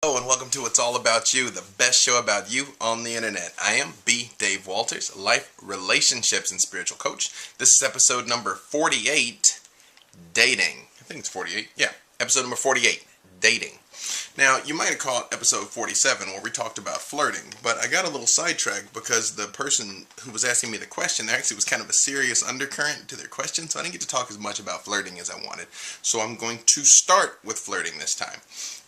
Hello and welcome to It's All About You, the best show about you on the internet. I am B. Dave Walters, life, relationships, and spiritual coach. This is episode number 48, Dating. I think it's 48. Yeah, episode number 48, Dating. Now, you might have caught episode 47 where we talked about flirting, but I got a little sidetracked because the person who was asking me the question, there actually was kind of a serious undercurrent to their question, so I didn't get to talk as much about flirting as I wanted. So I'm going to start with flirting this time.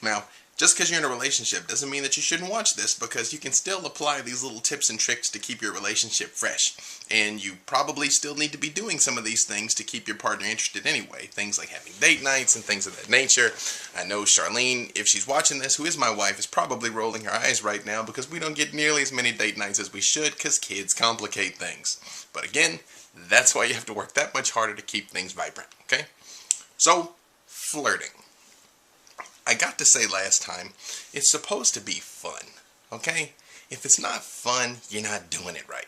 Now, just because you're in a relationship doesn't mean that you shouldn't watch this, because you can still apply these little tips and tricks to keep your relationship fresh. And you probably still need to be doing some of these things to keep your partner interested anyway. Things like having date nights and things of that nature. I know Charlene, if she's watching this, who is my wife, is probably rolling her eyes right now because we don't get nearly as many date nights as we should because kids complicate things. But again, that's why you have to work that much harder to keep things vibrant, okay? So, flirting. I got to say last time, it's supposed to be fun, okay? If it's not fun, you're not doing it right,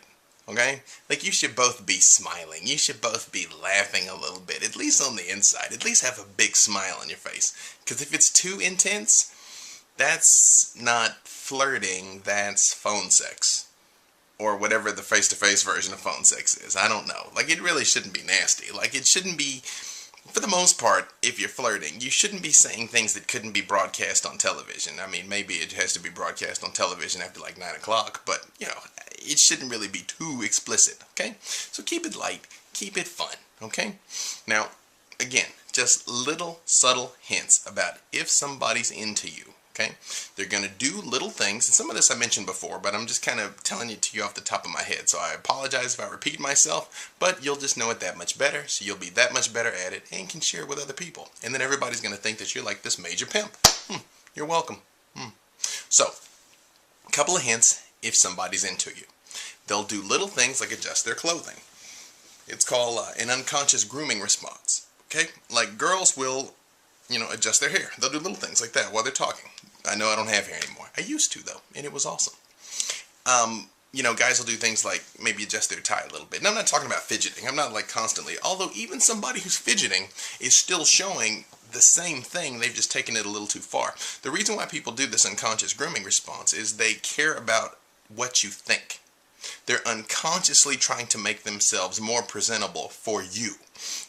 okay? Like, you should both be smiling. You should both be laughing a little bit, at least on the inside. At least have a big smile on your face. Because if it's too intense, that's not flirting, that's phone sex. Or whatever the face-to-face version of phone sex is. I don't know. Like, it really shouldn't be nasty. Like, it shouldn't be... For the most part, if you're flirting, you shouldn't be saying things that couldn't be broadcast on television. I mean, maybe it has to be broadcast on television after like 9 o'clock, but, you know, it shouldn't really be too explicit, okay? So keep it light, keep it fun, okay? Now, again, just little subtle hints about if somebody's into you, okay? They're going to do little things, and some of this I mentioned before, but I'm just kind of telling it to you off the top of my head, so I apologize if I repeat myself, but you'll just know it that much better, so you'll be that much better at it, and can share it with other people. And then everybody's going to think that you're like this major pimp. You're welcome. So, a couple of hints if somebody's into you. They'll do little things like adjust their clothing. It's called an unconscious grooming response, okay? Like, girls will, you know, adjust their hair. They'll do little things like that while they're talking. I know I don't have hair anymore. I used to, though, and it was awesome. You know, guys will do things like maybe adjust their tie a little bit. And I'm not talking about fidgeting. I'm not like constantly. Although even somebody who's fidgeting is still showing the same thing. They've just taken it a little too far. The reason why people do this unconscious grooming response is they care about what you think. They're unconsciously trying to make themselves more presentable for you.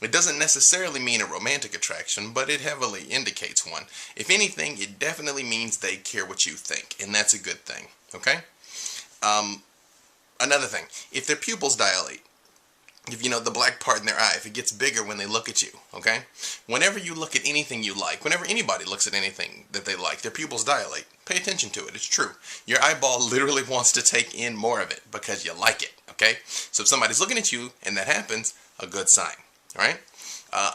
It doesn't necessarily mean a romantic attraction, but it heavily indicates one. If anything, it definitely means they care what you think, and that's a good thing, okay? Another thing, if their pupils dilate, if you know the black part in their eye, if it gets bigger when they look at you, okay? Whenever you look at anything you like, whenever anybody looks at anything that they like, their pupils dilate. Pay attention to it, it's true. Your eyeball literally wants to take in more of it because you like it, okay? So if somebody's looking at you and that happens, a good sign, alright?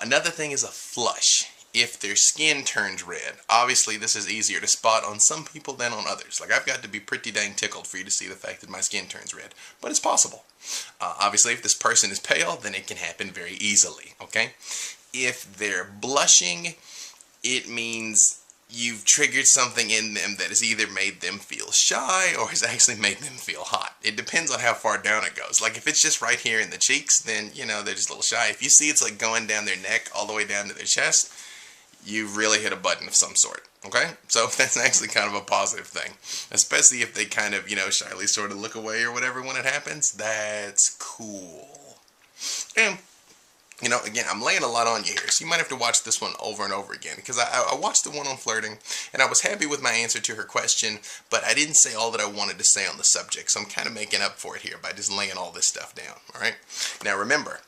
Another thing is a flush. If their skin turns red, obviously this is easier to spot on some people than on others. Like, I've got to be pretty dang tickled for you to see the fact that my skin turns red, but it's possible. Obviously, if this person is pale, then it can happen very easily, okay? If they're blushing, it means you've triggered something in them that has either made them feel shy or has actually made them feel hot. It depends on how far down it goes. Like, if it's just right here in the cheeks, then, you know, they're just a little shy. If you see it's like going down their neck all the way down to their chest, you've really hit a button of some sort, okay? So that's actually kind of a positive thing. Especially if they kind of, you know, shyly sort of look away or whatever when it happens. That's cool. And, you know, again, I'm laying a lot on you here, so you might have to watch this one over and over again, because I watched the one on flirting, and I was happy with my answer to her question, but I didn't say all that I wanted to say on the subject, so I'm kind of making up for it here by just laying all this stuff down, alright? Now remember,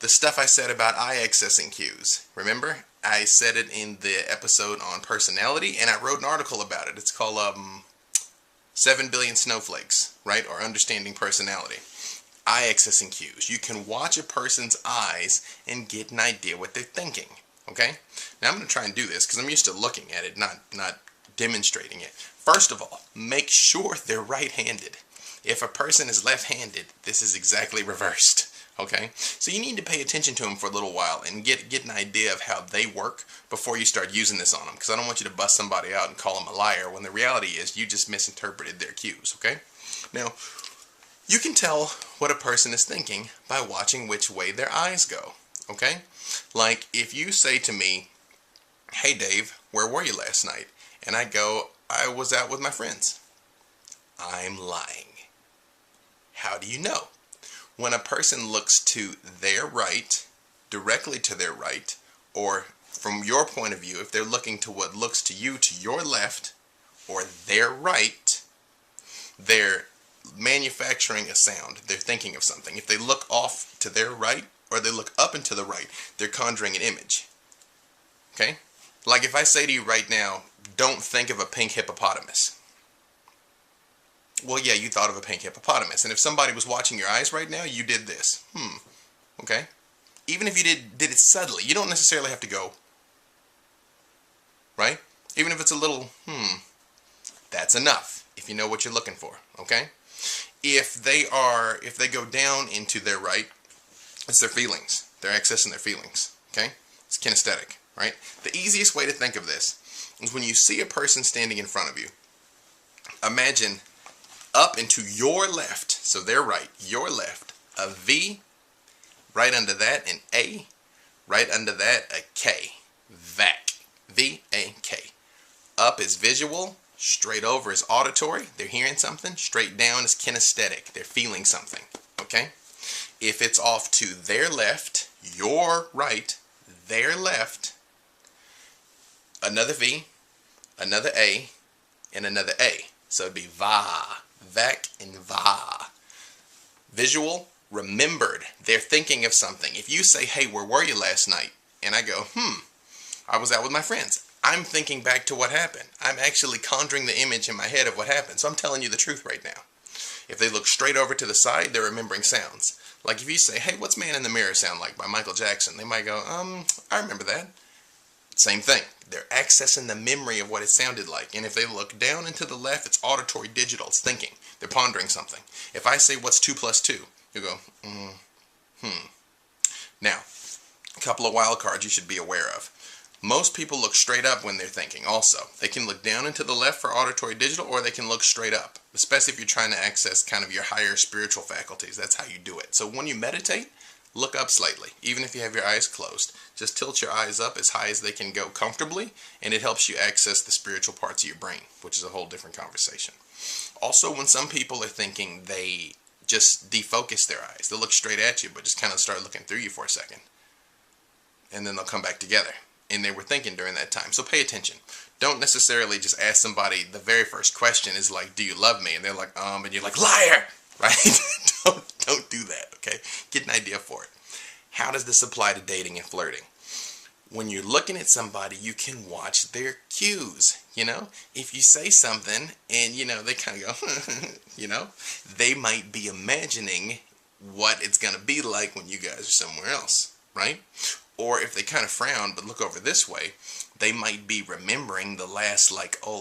the stuff I said about eye accessing cues, remember? I said it in the episode on personality, and I wrote an article about it. It's called 7 Billion Snowflakes, right? Or Understanding Personality. Eye accessing cues. You can watch a person's eyes and get an idea what they're thinking, okay? Now I'm going to try and do this because I'm used to looking at it, not demonstrating it. First of all, make sure they're right-handed. If a person is left-handed, this is exactly reversed. Okay, so you need to pay attention to them for a little while and get an idea of how they work before you start using this on them, because I don't want you to bust somebody out and call them a liar when the reality is you just misinterpreted their cues, okay? Now, you can tell what a person is thinking by watching which way their eyes go, okay? Like, if you say to me, "Hey Dave, where were you last night?" and I go, I was out with my friends. I'm lying. How do you know? When a person looks to their right, directly to their right, or from your point of view, if they're looking to what looks to you to your left or their right, they're manufacturing a sound. They're thinking of something. If they look off to their right or they look up and to the right, they're conjuring an image. Okay? Like if I say to you right now, don't think of a pink hippopotamus. Well, yeah, you thought of a pink hippopotamus. And if somebody was watching your eyes right now, you did this. Okay? Even if you did it subtly, you don't necessarily have to go. Right? Even if it's a little, that's enough if you know what you're looking for. Okay? If they go down into their right, it's their feelings. They're accessing their feelings. Okay? It's kinesthetic. Right? The easiest way to think of this is when you see a person standing in front of you, imagine up into your left, so their right, your left, a V, right under that an A, right under that a K, VAK, V-A-K. Up is visual, straight over is auditory, they're hearing something, straight down is kinesthetic, they're feeling something, okay? If it's off to their left, your right, their left, another V, another A, and another A. So it'd be VA, VAK, and VA. Visual, remembered. They're thinking of something. If you say, hey, where were you last night? And I go, I was out with my friends. I'm thinking back to what happened. I'm actually conjuring the image in my head of what happened. So I'm telling you the truth right now. If they look straight over to the side, they're remembering sounds. Like if you say, hey, what's Man in the Mirror sound like by Michael Jackson? They might go, I remember that. Same thing. They're accessing the memory of what it sounded like. And if they look down and to the left, it's auditory digital. It's thinking. They're pondering something. If I say, what's 2 plus 2? You go, Now, a couple of wild cards you should be aware of. Most people look straight up when they're thinking also. They can look down and to the left for auditory digital, or they can look straight up, especially if you're trying to access kind of your higher spiritual faculties. That's how you do it. So when you meditate, look up slightly, even if you have your eyes closed. Just tilt your eyes up as high as they can go comfortably, and it helps you access the spiritual parts of your brain, which is a whole different conversation. Also, when some people are thinking, they just defocus their eyes. They'll look straight at you, but just kind of start looking through you for a second. And then they'll come back together. And they were thinking during that time. So pay attention. Don't necessarily just ask somebody, the very first question is like, do you love me? And they're like, and you're like, liar! Right? Don't do that, okay? Get an idea for it. How does this apply to dating and flirting? When you're looking at somebody, you can watch their cues, you know? If you say something and, they kind of go, they might be imagining what it's going to be like when you guys are somewhere else, right? Or if they kind of frown but look over this way, they might be remembering the last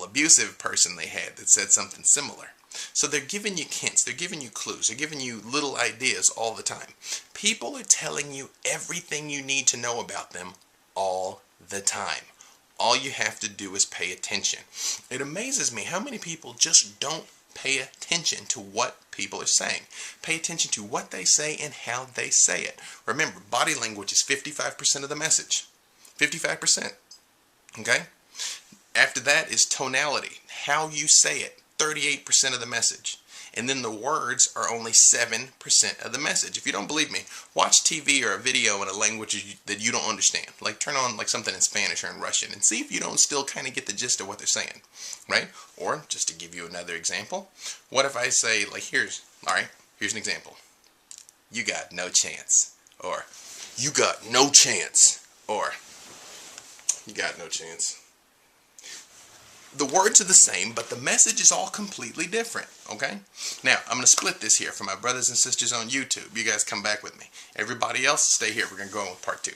abusive person they had that said something similar. So they're giving you hints, they're giving you clues, they're giving you little ideas all the time. People are telling you everything you need to know about them all the time. All you have to do is pay attention. It amazes me how many people just don't pay attention to what people are saying. Pay attention to what they say and how they say it. Remember, body language is 55% of the message. 55%. Okay? After that is tonality. How you say it. 38% of the message. And then the words are only 7% of the message. If you don't believe me, watch TV or a video in a language that you don't understand. Like turn on something in Spanish or in Russian and see if you don't still kind of get the gist of what they're saying. Right? Or, just to give you another example, what if I say, here's an example. You got no chance. Or, you got no chance. Or, you got no chance. The words are the same, but the message is all completely different, okay? Now, I'm going to split this here for my brothers and sisters on YouTube. You guys come back with me. Everybody else, stay here. We're going to go on with part 2.